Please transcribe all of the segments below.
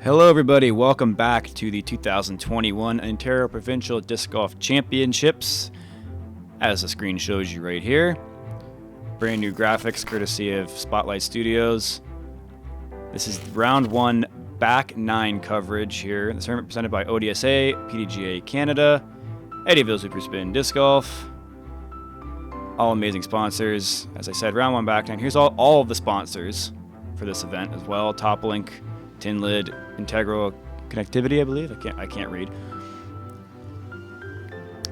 Hello everybody, welcome back to the 2021 Ontario Provincial Disc Golf Championships. As the screen shows you right here, brand new graphics courtesy of Spotlight Studios. This is round one back nine coverage here. The tournament presented by ODSA, PDGA Canada, Ettyville Super Spin Disc Golf. All amazing sponsors. As I said, round one back nine. Here's all of the sponsors for this event as well. Top Link, Tin Lid, Integral Connectivity, I believe. I can't read.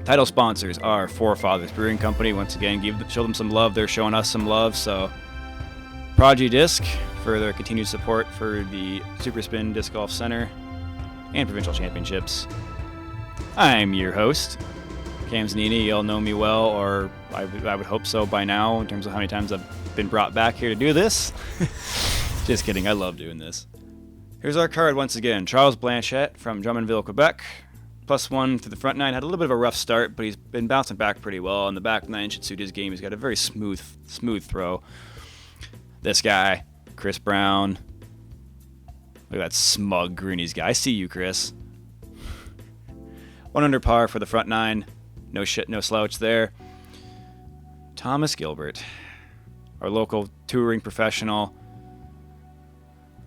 Title sponsors are Forefathers Brewing Company. Once again, show them some love. They're showing us some love. So, Prodigy Disc for their continued support for the Super Spin Disc Golf Center and Provincial Championships. I'm your host, Cam Zanini. You'll know me well, or I would hope so by now, in terms of how many times I've been brought back here to do this. Just kidding. I love doing this. Here's our card once again. Charles Blanchette from Drummondville, Quebec. +1 to the front nine. Had a little bit of a rough start, but he's been bouncing back pretty well. And the back nine should suit his game. He's got a very smooth throw. This guy, Chris Brown. Look at that smug Greenies guy. I see you, Chris. 1 under par for the front nine. No slouch there. Thomas Gilbert, our local touring professional.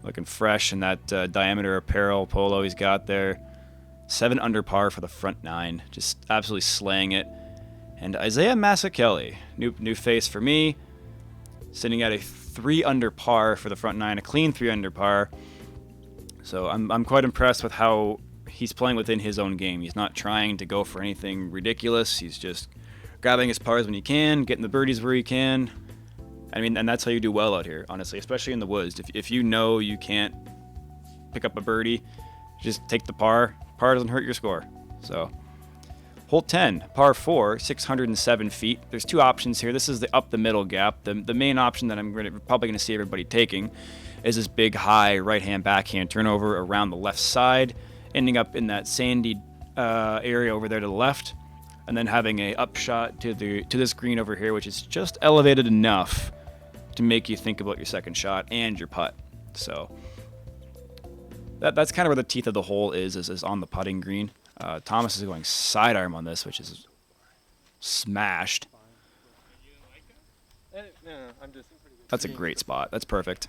Looking fresh in that diameter apparel polo he's got there. 7 under par for the front nine. Just absolutely slaying it. And Isaiah Masek-Kelly, new face for me. Sitting at a 3 under par for the front nine. A clean 3 under par. So I'm quite impressed with how he's playing within his own game. He's not trying to go for anything ridiculous. He's just grabbing his pars when he can, getting the birdies where he can. I mean, and that's how you do well out here, honestly, especially in the woods. If you know you can't pick up a birdie, just take the par. Par doesn't hurt your score. So, hole 10, par 4, 607 feet. There's two options here. This is the up the middle gap. The main option that I'm probably going to see everybody taking is this big, high right-hand backhand turnover around the left side, ending up in that sandy area over there to the left, and then having a upshot to this green over here, which is just elevated enough to make you think about your second shot and your putt. So that's kind of where the teeth of the hole is on the putting green. Thomas is going sidearm on this, which is smashed. That's a great spot. That's perfect.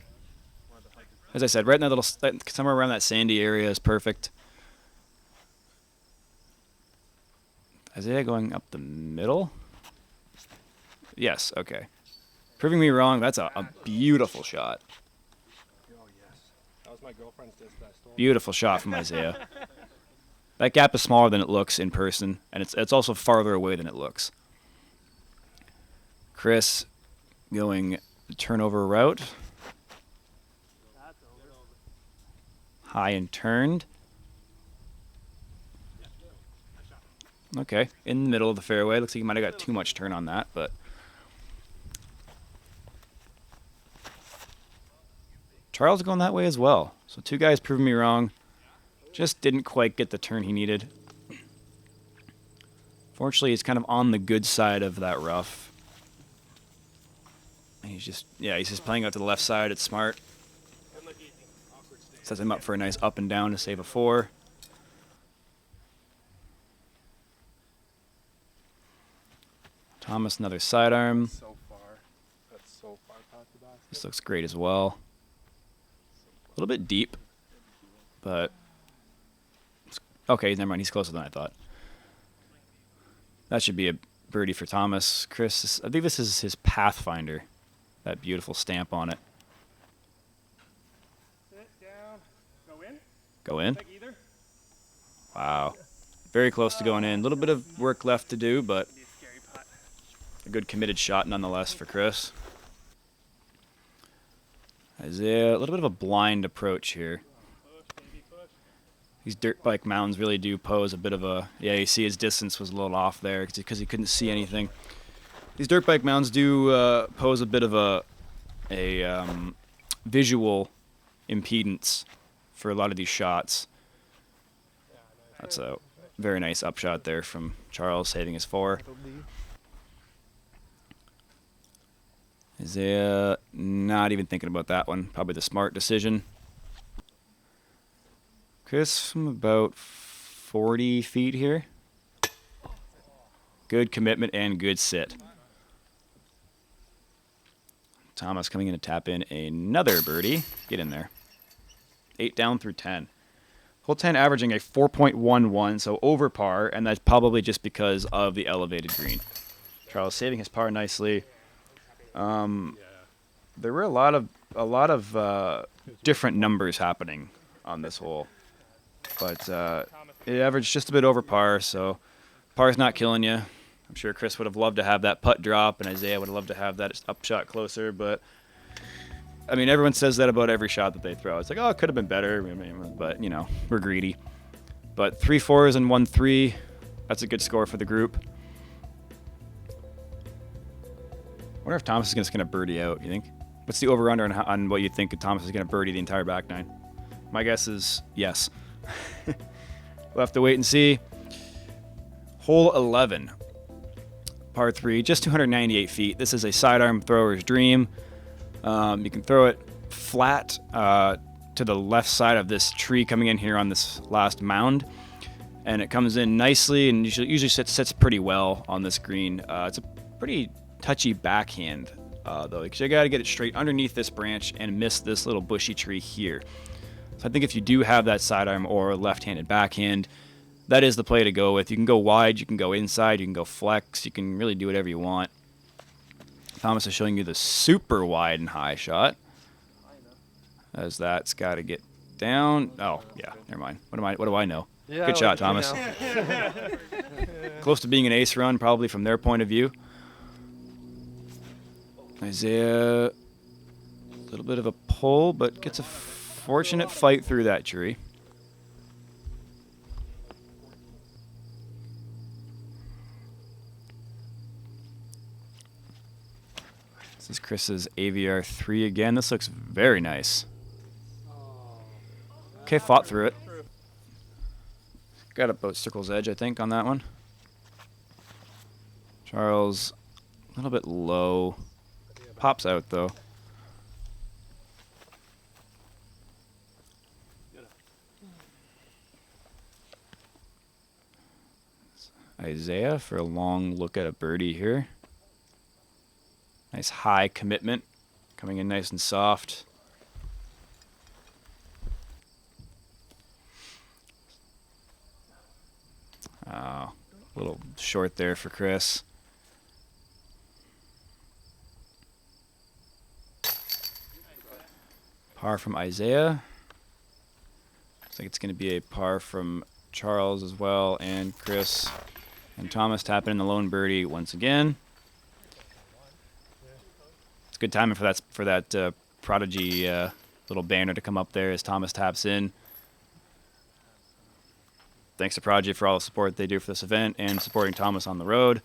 As I said, right in that little, somewhere around that sandy area is perfect. Isaiah going up the middle? Yes, okay. Proving me wrong, that's a beautiful shot. Oh, yes. That was my girlfriend's disc that I stole. Beautiful shot from Isaiah. That gap is smaller than it looks in person, and it's also farther away than it looks. Chris going the turnover route. High and turned. Okay, in the middle of the fairway. Looks like you might have got too much turn on that, but Charles going that way as well. So two guys proving me wrong. Just didn't quite get the turn he needed. Fortunately, he's kind of on the good side of that rough. He's just playing out to the left side. It's smart. Sets him up for a nice up and down to save a 4. Thomas, another sidearm. So far. That's so far past the basket. This looks great as well. A little bit deep, but okay, never mind. He's closer than I thought. That should be a birdie for Thomas. Chris, I think this is his Pathfinder. That beautiful stamp on it. Sit down. Go in. Go in? Take either. Wow. Very close to going in. A little bit of work left to do, but Be a scary putt. a good committed shot nonetheless for Chris. Isaiah, a little bit of a blind approach here. Push, baby, push. These dirt bike mounds really do pose a bit of a... Yeah, you see his distance was a little off there because he couldn't see anything. These dirt bike mounds do pose a bit of a visual impedance for a lot of these shots. That's a very nice upshot there from Charles, saving his 4. Isaiah, not even thinking about that one. Probably the smart decision. Chris from about 40 feet here. Good commitment and good sit. Thomas coming in to tap in another birdie. Get in there. 8 down through 10. Hole 10 averaging a 4.11, so over par, and that's probably just because of the elevated green. Charles saving his par nicely. There were a lot of different numbers happening on this hole, but it averaged just a bit over par, so par's not killing you. I'm sure Chris would have loved to have that putt drop, and Isaiah would have loved to have that up shot closer, but I mean, everyone says that about every shot that they throw. It's like, oh, it could have been better, but, you know, we're greedy. But 3 4s and 1 3, that's a good score for the group. I wonder if Thomas is just going to birdie out, you think? What's the over-under on what you think Thomas is going to birdie the entire back nine? My guess is yes. We'll have to wait and see. Hole 11, par 3, just 298 feet. This is a sidearm thrower's dream. You can throw it flat to the left side of this tree coming in here on this last mound, and it comes in nicely and usually sits pretty well on this green. It's a pretty touchy backhand though, because you got to get it straight underneath this branch and miss this little bushy tree here. So I think if you do have that sidearm or left-handed backhand, that is the play to go with. You can go wide, you can go inside, you can go flex, you can really do whatever you want. Thomas is showing you the super wide and high shot, as that's got to get down. Oh yeah, never mind. What do I know? Yeah, good shot, Thomas. Close to being an ace run, probably from their point of view. Isaiah, a little bit of a pull, but gets a fortunate fight through that tree. This is Chris's AVR 3 again. This looks very nice. Okay, fought through it. Got about circle's edge, I think, on that one. Charles, a little bit low. Pops out, though. Isaiah for a long look at a birdie here. Nice high commitment, coming in nice and soft. A little short there for Chris. Par from Isaiah. Looks like it's going to be a par from Charles as well, and Chris and Thomas tapping in the lone birdie once again. It's good timing for that prodigy little banner to come up there as Thomas taps in. Thanks to Prodigy for all the support they do for this event and supporting Thomas on the road.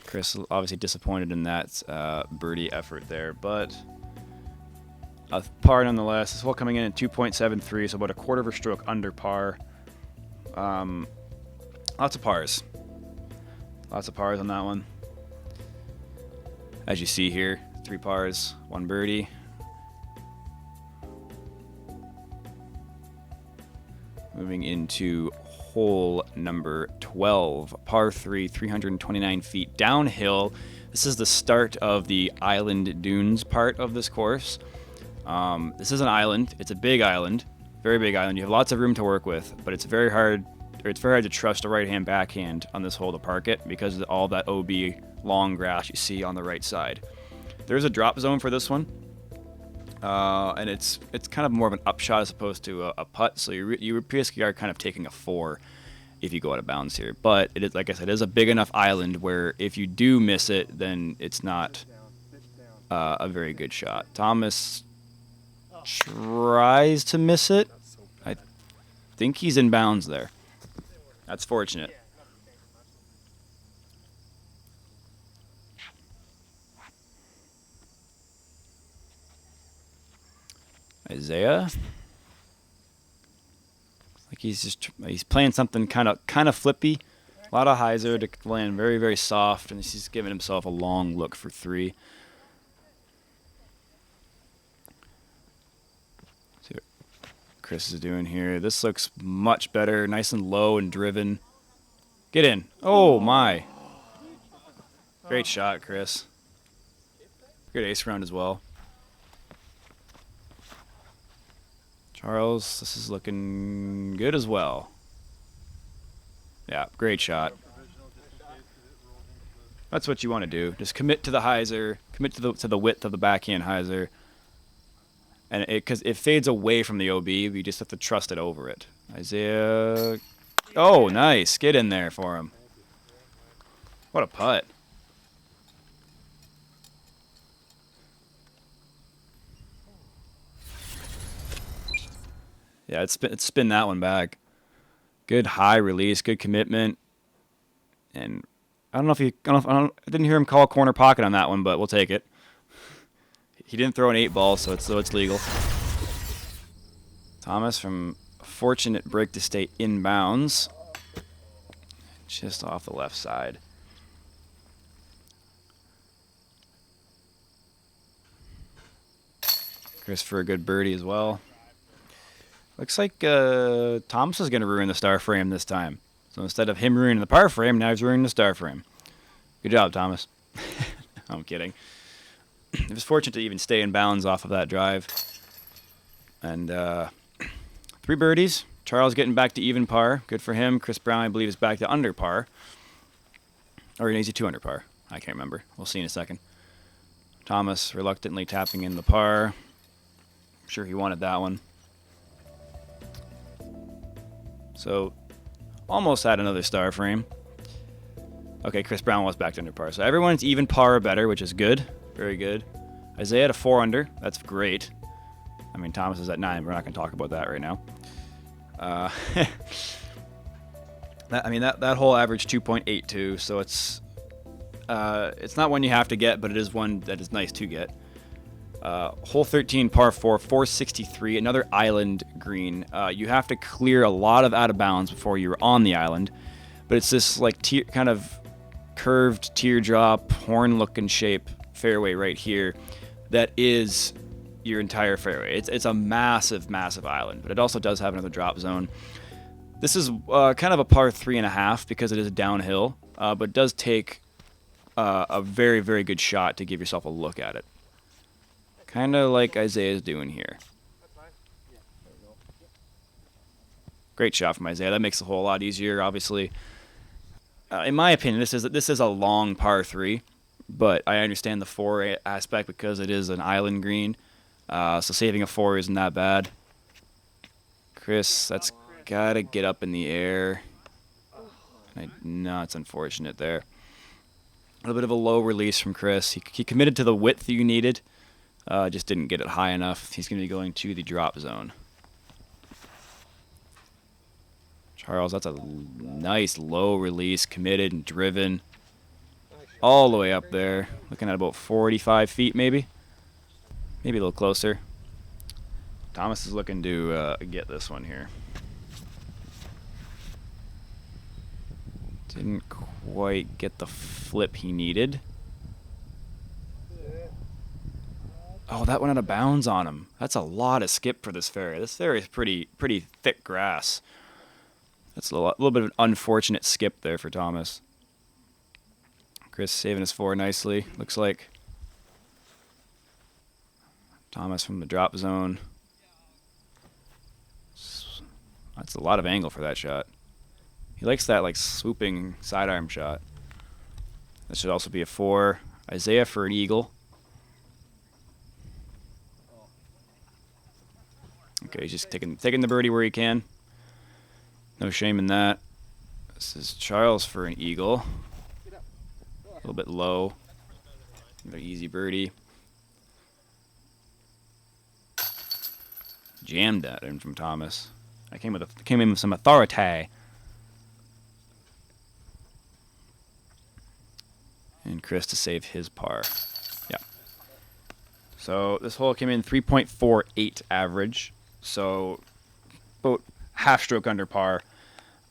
Chris obviously disappointed in that birdie effort there, but a par nonetheless. This hole coming in at 2.73, so about a quarter of a stroke under par. Lots of pars. Lots of pars on that one. As you see here, 3 pars, 1 birdie. Moving into hole number 12, par 3, 329 feet downhill. This is the start of the island dunes part of this course. This is an island. It's a big island, very big island. You have lots of room to work with, but it's very hard to trust a right-hand backhand on this hole to park it because of all that OB long grass you see on the right side. There's a drop zone for this one. And it's kind of more of an upshot as opposed to a putt, so you basically are kind of taking a 4 if you go out of bounds here. But it is, like I said, it is a big enough island where if you do miss it, then it's not a very good shot. Thomas tries to miss it. I think he's in bounds there. That's fortunate. Isaiah, like he's playing something kind of flippy, a lot of hyzer to land very, very soft, and he's giving himself a long look for 3. Chris is doing here. This looks much better. Nice and low and driven. Get in. Oh, my. Great shot, Chris. Good ace round as well. Charles, this is looking good as well. Yeah, great shot. That's what you want to do. Just commit to the hyzer, commit to the width of the backhand hyzer, and because it fades away from the OB, you just have to trust it over it. Isaiah, oh, nice, get in there for him. What a putt. Yeah, it's spin that one back. Good high release, good commitment, and I didn't hear him call a corner pocket on that one, but we'll take it. He didn't throw an 8-ball, so it's legal. Thomas from a fortunate break to stay inbounds, just off the left side. Chris for a good birdie as well. Looks like Thomas is going to ruin the star frame this time. So instead of him ruining the par frame, now he's ruining the star frame. Good job, Thomas. I'm kidding. He was fortunate to even stay in bounds off of that drive. And 3 birdies. Charles getting back to even par. Good for him. Chris Brown, I believe, is back to under par. Or is he 2 under par? I can't remember. We'll see in a second. Thomas reluctantly tapping in the par. I'm sure he wanted that one. So, almost had another star frame. Okay, Chris Brown was back to under par. So everyone's even par or better, which is good. Very good. Isaiah at a 4 under. That's great. I mean, Thomas is at 9. We're not going to talk about that right now. That hole averaged 2.82, so it's not one you have to get, but it is one that is nice to get. Hole 13, par 4, 463, another island green. You have to clear a lot of out of bounds before you're on the island, but it's this like kind of curved teardrop, horn-looking shape fairway right here that is your entire fairway. It's a massive, massive island, but it also does have another drop zone. This is kind of a par 3.5 because it is downhill, but it does take a very, very good shot to give yourself a look at it. Kind of like Isaiah's doing here. Great shot from Isaiah. That makes the hole a lot easier, obviously. In my opinion, this is a long par 3, but I understand the 4 aspect because it is an island green. So saving a 4 isn't that bad. Chris, that's got to get up in the air. No, it's unfortunate there. A little bit of a low release from Chris. He committed to the width you needed. Just didn't get it high enough. He's going to be going to the drop zone. Charles, that's a nice low release, committed and driven. All the way up there. Looking at about 45 feet maybe. Maybe a little closer. Thomas is looking to get this one here. Didn't quite get the flip he needed. Oh, that went out of bounds on him. That's a lot of skip for this fairway. This fairway is pretty thick grass. That's a little bit of an unfortunate skip there for Thomas. Chris saving his 4 nicely, looks like. Thomas from the drop zone. That's a lot of angle for that shot. He likes that like swooping sidearm shot. That should also be a 4. Isaiah for an eagle. Okay, he's just taking the birdie where he can. No shame in that. This is Charles for an eagle. A little bit low. Another easy birdie. Jammed that in from Thomas. I came in with some authority. And Chris to save his par. Yeah. So this hole came in 3.48 average. So about half stroke under par.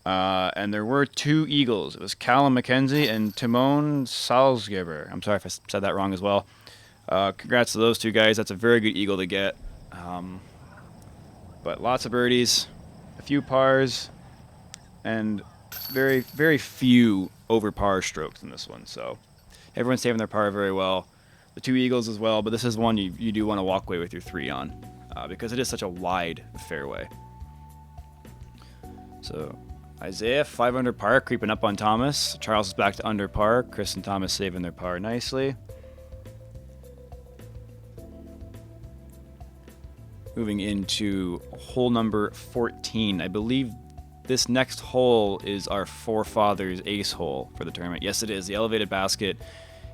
And there were 2 eagles. It was Callum McKenzie and Timon Salzgeber. I'm sorry if I said that wrong as well. Congrats to those 2 guys. That's a very good eagle to get. But lots of birdies, a few pars, and very, very few over par strokes in this one. So everyone's saving their par very well. The 2 eagles as well, but this is one you do want to walk away with your 3 on because it is such a wide fairway. So Isaiah, 5 under par, creeping up on Thomas. Charles is back to under par. Chris and Thomas saving their par nicely. Moving into hole number 14. I believe this next hole is our Forefathers ace hole for the tournament. Yes, it is. The elevated basket.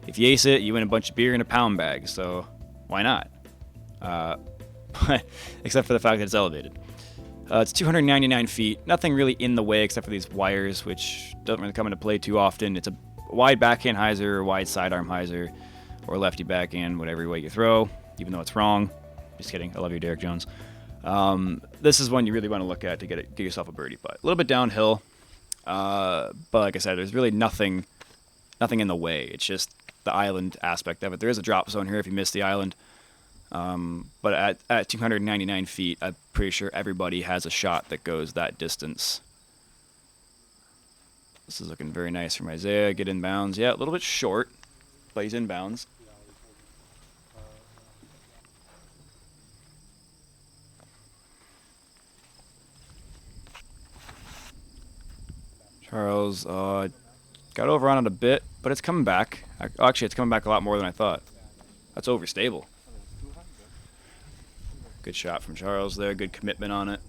If you ace it, you win a bunch of beer in a pound bag. So why not? Except for the fact that it's elevated. It's 299 feet. Nothing really in the way except for these wires, which doesn't really come into play too often. It's a wide backhand hyzer, or wide sidearm hyzer, or lefty backhand, whatever way you throw, even though it's wrong. Just kidding. I love you, Derek Jones. This is one you really want to look at to get yourself a birdie putt. A little bit downhill, but like I said, there's really nothing in the way. It's just the island aspect of it. There is a drop zone here if you miss the island. But at 299 feet, I'm pretty sure everybody has a shot that goes that distance. This is looking very nice from Isaiah. Get in bounds. Yeah, a little bit short, but he's in bounds. Charles got over on it a bit, but it's coming back. Actually, it's coming back a lot more than I thought. That's overstable. Good shot from Charles there. Good commitment on it.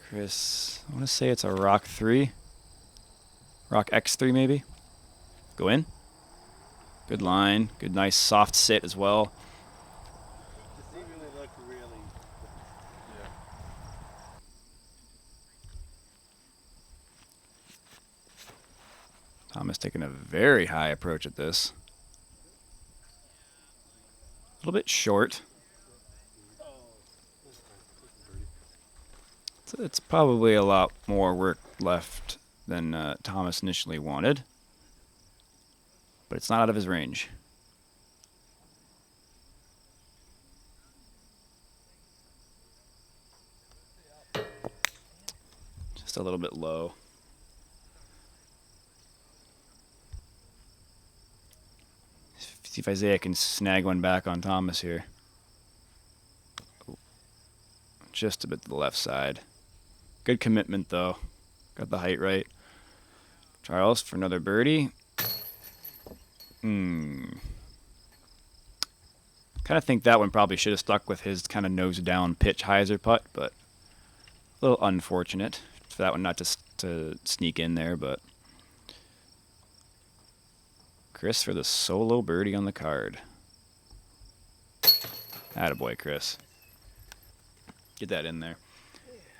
Chris, I want to say it's a rock 3. Rock X3 maybe. Go in. Good line. Good nice soft sit as well. Thomas taking a very high approach at this. A little bit short. So it's probably a lot more work left than Thomas initially wanted. But it's not out of his range. Just a little bit low. See if Isaiah can snag one back on Thomas here. Just a bit to the left side. Good commitment though. Got the height right. Charles for another birdie. Kind of think that one probably should have stuck with his kind of nose down pitch hyzer putt, but a little unfortunate for that one not to sneak in there, but Chris for the solo birdie on the card. Attaboy, Chris. Get that in there.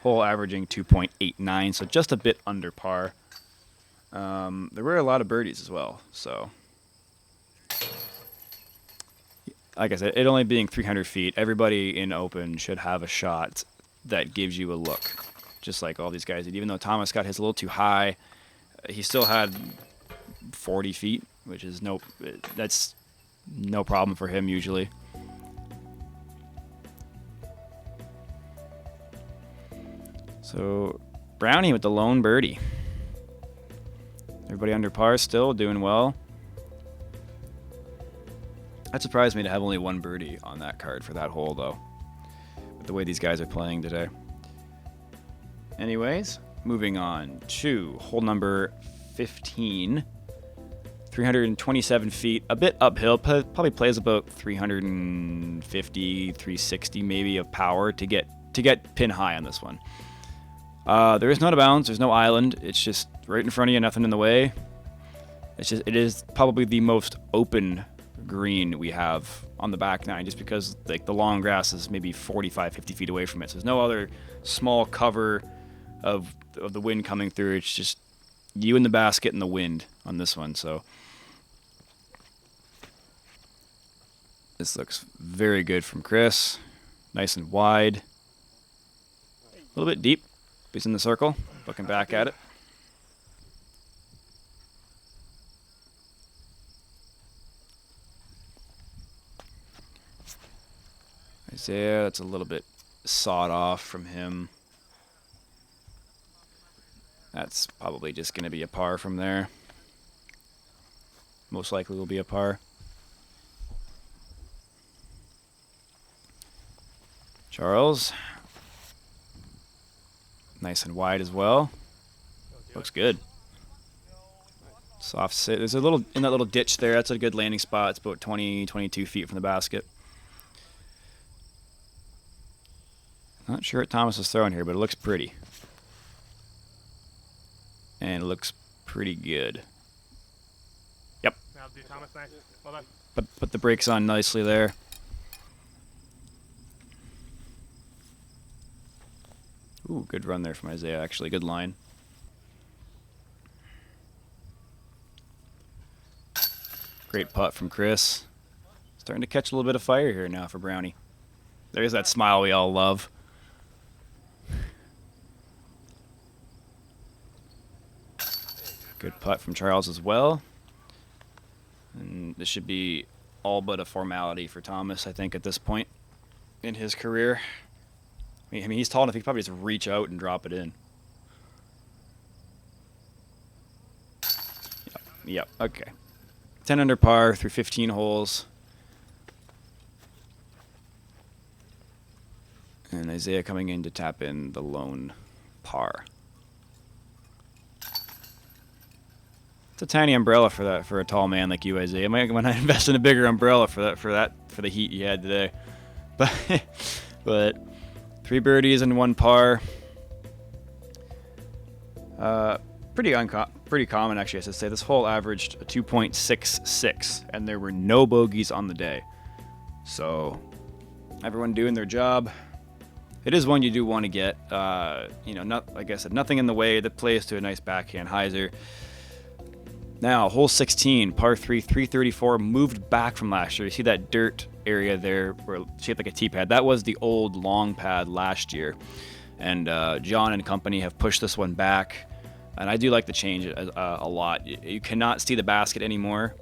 Hole averaging 2.89, so just a bit under par. There were a lot of birdies as well, so like I said, it only being 300 feet, everybody in open should have a shot that gives you a look, just like all these guys did. Even though Thomas got his a little too high, he still had 40 feet, which is that's no problem for him usually. So Brownie with the lone birdie. Everybody under par still, doing well. That surprised me to have only one birdie on that card for that hole, though, with the way these guys are playing today. Anyways, moving on to hole number 15. 327 feet, a bit uphill, probably plays about 350, 360 maybe of power to get pin high on this one. There is no out of bounds, there's no island, it's just right in front of you, nothing in the way. It is probably the most open green we have on the back nine, just because like the long grass is maybe 45, 50 feet away from it. So there's no other small cover of the wind coming through. It's just you in the basket and the wind on this one. So this looks very good from Chris. Nice and wide. A little bit deep. He's in the circle, looking back at it. Isaiah, that's a little bit sawed off from him. That's probably just going to be a par from there. Most likely will be a par. Charles. Nice and wide as well. Looks good. Soft sit. There's a little, in that little ditch there, that's a good landing spot. It's about 20, 22 feet from the basket. Not sure what Thomas is throwing here, but it looks pretty. And it looks pretty good. Yep. Now do Thomas, nice. Well done. Put the brakes on nicely there. Ooh, good run there from Isaiah, actually. Good line. Great putt from Chris. Starting to catch a little bit of fire here now for Brownie. There's that smile we all love. Good putt from Charles as well. And this should be all but a formality for Thomas, I think, at this point in his career. I mean, he's tall enough, he could probably just reach out and drop it in. Yep, okay. 10 under par through 15 holes. And Isaiah coming in to tap in the lone par. It's a tiny umbrella for that, for a tall man like you, Isaiah. I might want to invest in a bigger umbrella for the heat you had today. But 3 birdies and 1 par. Pretty common, actually, I should say. This hole averaged a 2.66, and there were no bogeys on the day. So, everyone doing their job. It is one you do want to get. Like I said, nothing in the way that plays to a nice backhand hyzer. Now, hole 16, par 3, 334, moved back from last year. You see that dirt area there, where shaped like a tee pad. That was the old long pad last year, and John and company have pushed this one back. And I do like the change a lot. You cannot see the basket anymore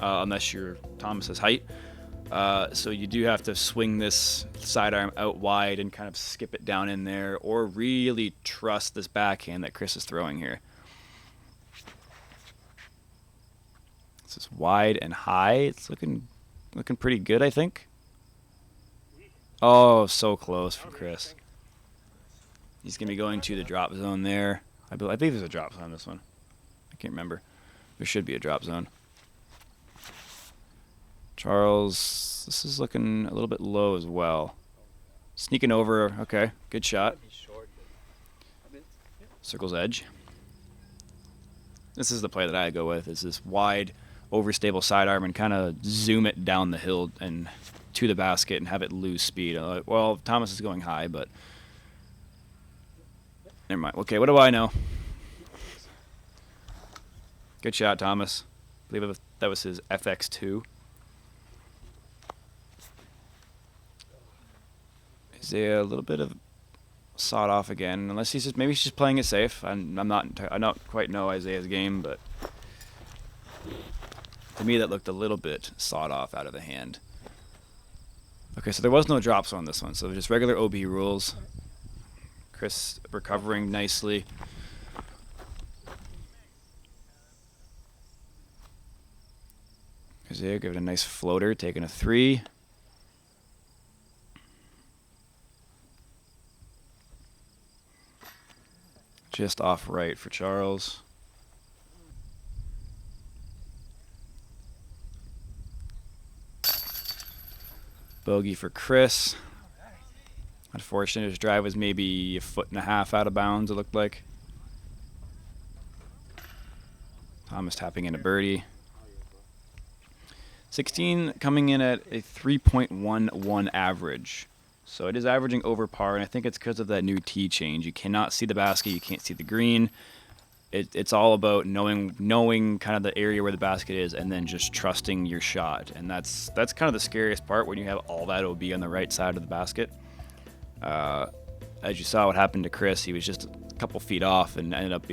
unless you're Thomas's height. So you do have to swing this sidearm out wide and kind of skip it down in there, or really trust this backhand that Chris is throwing here. This is wide and high. It's looking pretty good, I think. Oh, so close from Chris. He's going to be going to the drop zone there. I believe there's a drop zone on this one. I can't remember. There should be a drop zone. Charles, this is looking a little bit low as well. Sneaking over. Okay, good shot. Circle's edge. This is the play that I go with. Is this wide, overstable sidearm and kind of zoom it down the hill and to the basket and have it lose speed. Well, Thomas is going high, but never mind. Okay, what do I know? Good shot, Thomas. I believe that was his FX2. Isaiah, a little bit of sawed off again, unless maybe he's just playing it safe. I don't quite know Isaiah's game, but to me that looked a little bit sawed off out of the hand. Okay, so there was no drops on this one, so just regular OB rules. Chris recovering nicely. Isaiah giving a nice floater, taking a 3. Just off right for Charles. Bogey for Chris. Unfortunately, his drive was maybe 1.5 feet out of bounds, it looked like. Thomas tapping in a birdie. 16 coming in at a 3.11 average. So it is averaging over par, and I think it's because of that new tee change. You cannot see the basket, you can't see the green. It's all about knowing kind of the area where the basket is, and then just trusting your shot. And that's kind of the scariest part when you have all that OB on the right side of the basket. As you saw what happened to Chris, he was just a couple feet off and ended up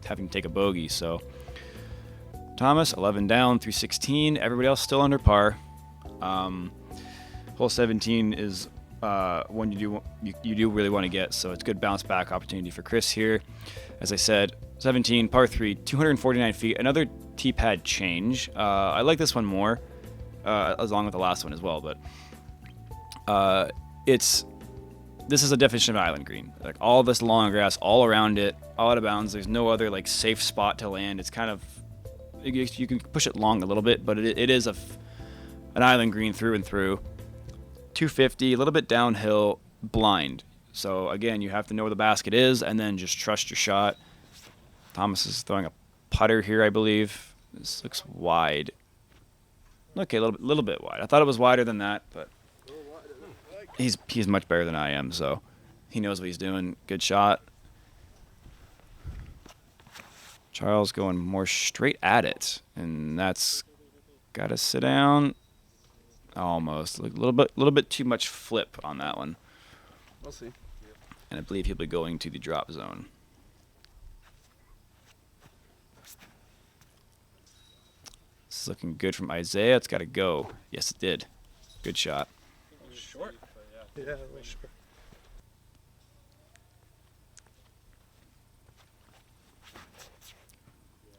having to take a bogey. So Thomas, 11 down through 16. Everybody else still under par. Hole 17 is one you do really want to get. So it's good bounce back opportunity for Chris here. As I said, 17 par 3, 249 feet. Another tee pad change. I like this one more, along with the last one as well. But this is a definition of island green. Like all this long grass all around it, all out of bounds. There's no other like safe spot to land. It's kind of, you can push it long a little bit, but it is an island green through and through. 250, a little bit downhill, blind. So again, you have to know where the basket is and then just trust your shot. Thomas is throwing a putter here, I believe. This looks wide. Okay, a little bit wide. I thought it was wider than that, but he's much better than I am, so he knows what he's doing. Good shot. Charles going more straight at it, and that's got to sit down. Almost a little bit too much flip on that one. We'll see. And I believe he'll be going to the drop zone. This is looking good from Isaiah. It's got to go. Yes, it did. Good shot. Short. Yeah, a little short.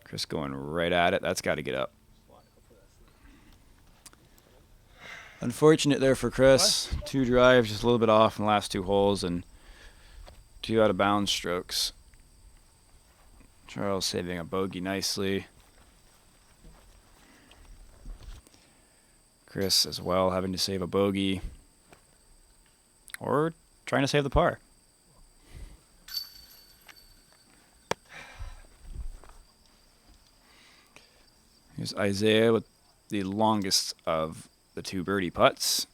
Chris going right at it. That's got to get up. Unfortunate there for Chris. 2 drives, just a little bit off in the last 2 holes, and 2 out of bounds strokes. Charles saving a bogey nicely. Chris as well having to save a bogey. Or trying to save the par. Here's Isaiah with the longest of the 2 birdie putts.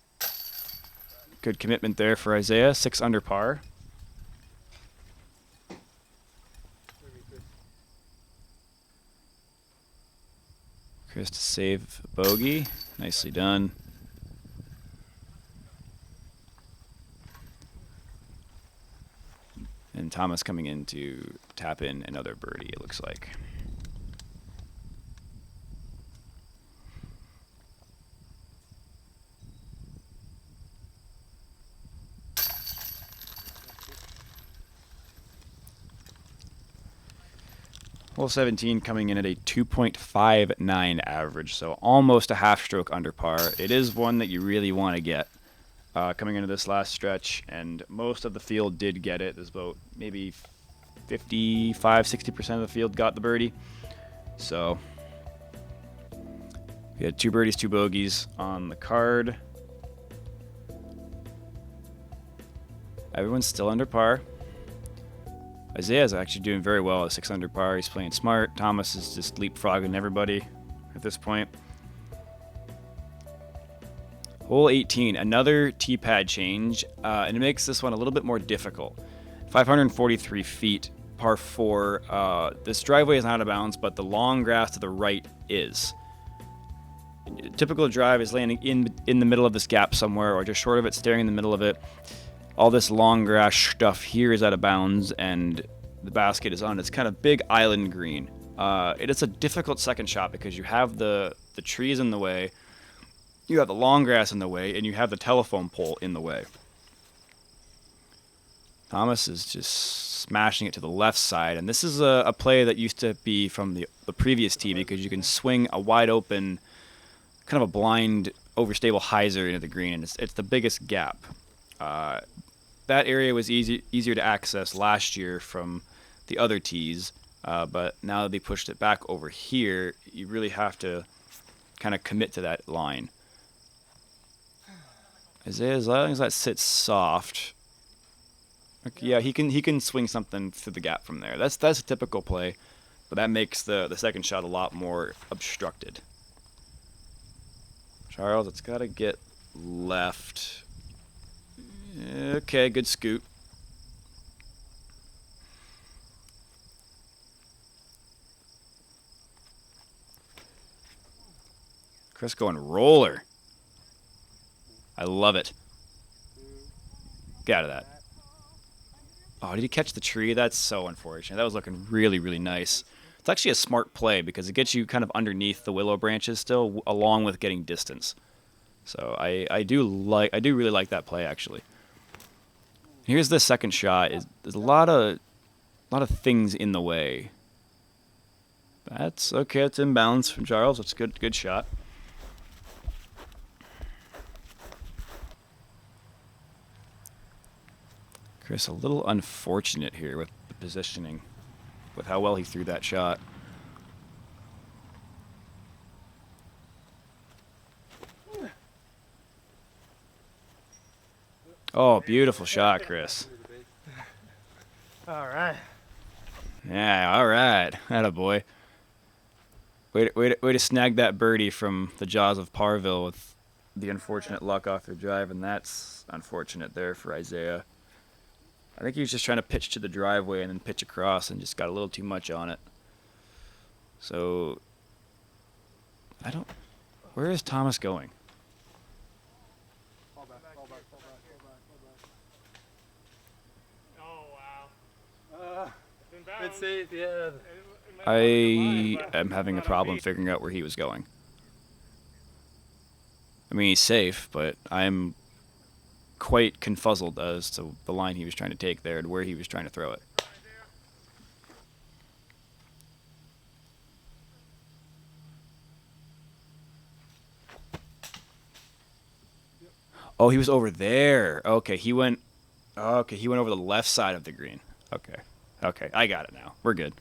Good commitment there for Isaiah. 6 under par. Chris to save bogey. Nicely done. And Thomas coming in to tap in another birdie, it looks like. Hole 17 coming in at a 2.59 average, so almost a half stroke under par. It is one that you really want to get coming into this last stretch, and most of the field did get it. There's about maybe 55-60% of the field got the birdie. So we had 2 birdies, 2 bogeys on the card. Everyone's still under par. Isaiah's actually doing very well at 6 under par. He's playing smart. Thomas is just leapfrogging everybody at this point. Hole 18, another tee pad change, and it makes this one a little bit more difficult. 543 feet, par 4. This driveway is not out of bounds, but the long grass to the right is. Typical drive is landing in the middle of this gap somewhere, or just short of it, staring in the middle of it. All this long grass stuff here is out of bounds, and the basket is on its kind of big island green. It is a difficult second shot because you have the trees in the way, you have the long grass in the way, and you have the telephone pole in the way. Thomas is just smashing it to the left side, and this is a play that used to be from the previous tee because you can swing a wide open, kind of a blind, overstable hyzer into the green, and it's the biggest gap. That area was easier to access last year from the other tees, but now that they pushed it back over here, you really have to kind of commit to that line. As long as that sits soft, okay, yeah, he can swing something through the gap from there. That's a typical play, but that makes the second shot a lot more obstructed. Charles, it's got to get left. Okay, good scoot. Chris going roller. I love it. Get out of that. Oh, did he catch the tree? That's so unfortunate. That was looking really, really nice. It's actually a smart play because it gets you kind of underneath the willow branches still, along with getting distance. So I do really like that play actually. Here's the second shot. There's a lot of things in the way. That's okay. It's in balance from Charles. It's good shot. Chris, a little unfortunate here with the positioning, with how well he threw that shot. Oh, beautiful shot, Chris. All right. Yeah, all right. Attaboy. Way to snag that birdie from the jaws of Parville with the unfortunate luck off their drive, and that's unfortunate there for Isaiah. I think he was just trying to pitch to the driveway and then pitch across and just got a little too much on it. So, where is Thomas going? Fall back. Oh, wow. Good save, yeah. I am having a problem figuring out where he was going. I mean, he's safe, but I'm quite confuzzled as to the line he was trying to take there and where he was trying to throw it. Oh, he was over there. Okay, he went over the left side of the green. Okay, I got it now. We're good.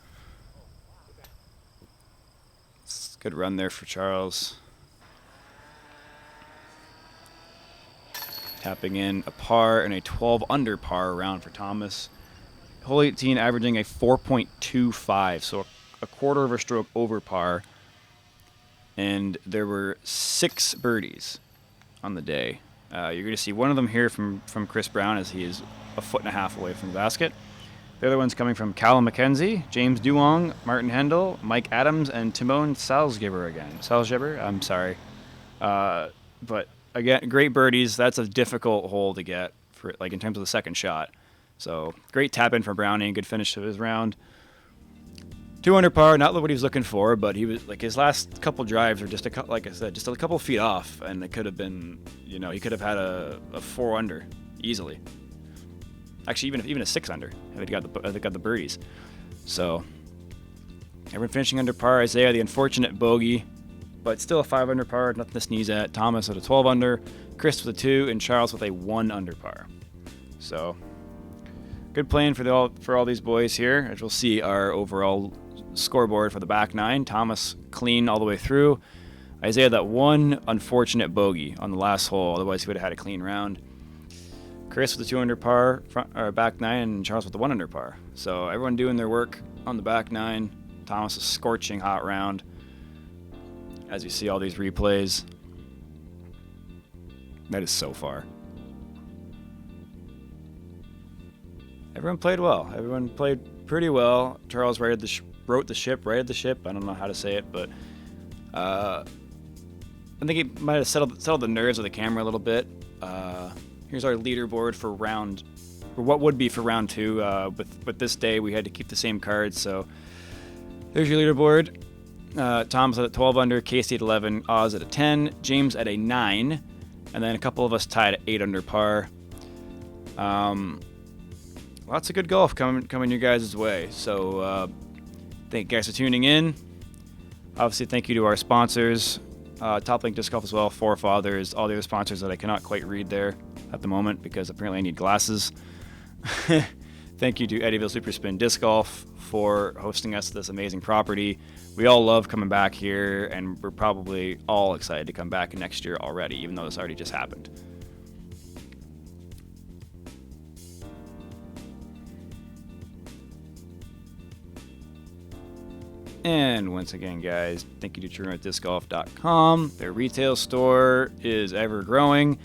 It's a good run there for Charles. Tapping in a par and a 12 under par round for Thomas. Hole 18 averaging a 4.25, so a quarter of a stroke over par. And there were 6 birdies on the day. You're going to see one of them here from Chris Brown as he is a foot and a half away from the basket. The other one's coming from Callum McKenzie, James Duong, Martin Hendel, Mike Adams, and Timon Salzgeber, I'm sorry. But again, great birdies. That's a difficult hole to get for in terms of the second shot. So great tap in for Browning, good finish to his round. 2 under par, not what he was looking for, but he was his last couple drives were just a couple feet off, and it could have been, he could have had a 4 under easily. Actually, even a 6 under if he got the birdies. So everyone finishing under par. Isaiah, the unfortunate bogey, but still a 5 under par, nothing to sneeze at. Thomas with a 12 under, Chris with a 2, and Charles with a 1 under par. So good playing for all these boys here. As we'll see our overall scoreboard for the back 9. Thomas clean all the way through. Isaiah that one unfortunate bogey on the last hole, otherwise he would have had a clean round. Chris with the 2 under par back 9, and Charles with the 1 under par. So everyone doing their work on the back 9. Thomas a scorching hot round. As you see all these replays, that is so far. Everyone played well. Everyone played pretty well. Charles righted the ship. I don't know how to say it, but I think he might have settled the nerves of the camera a little bit. Here's our leaderboard for what would be for round 2. With this day, we had to keep the same cards, so there's your leaderboard. Tom's at a 12 under, Casey at 11, Oz at a 10, James at a 9, and then a couple of us tied at 8 under par. Lots of good golf coming your guys' way. So thank you guys for tuning in. Obviously, thank you to our sponsors, Top Link Disc Golf as well, Forefathers, all the other sponsors that I cannot quite read there at the moment because apparently I need glasses. Thank you to Ettyville Super Spin Disc Golf for hosting us this amazing property. We all love coming back here, and we're probably all excited to come back next year already, even though this already just happened. And once again, guys, thank you to TrueNorthDiscGolf.com. Their retail store is ever growing,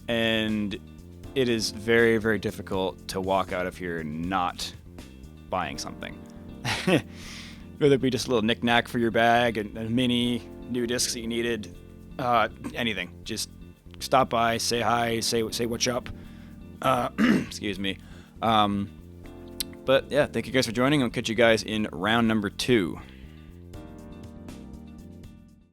and it is very, very difficult to walk out of here not buying something. Whether it be just a little knick-knack for your bag, and mini new discs that you needed, anything. Just stop by, say hi, say what's up. Excuse me. But yeah, thank you guys for joining. I'll catch you guys in round number 2.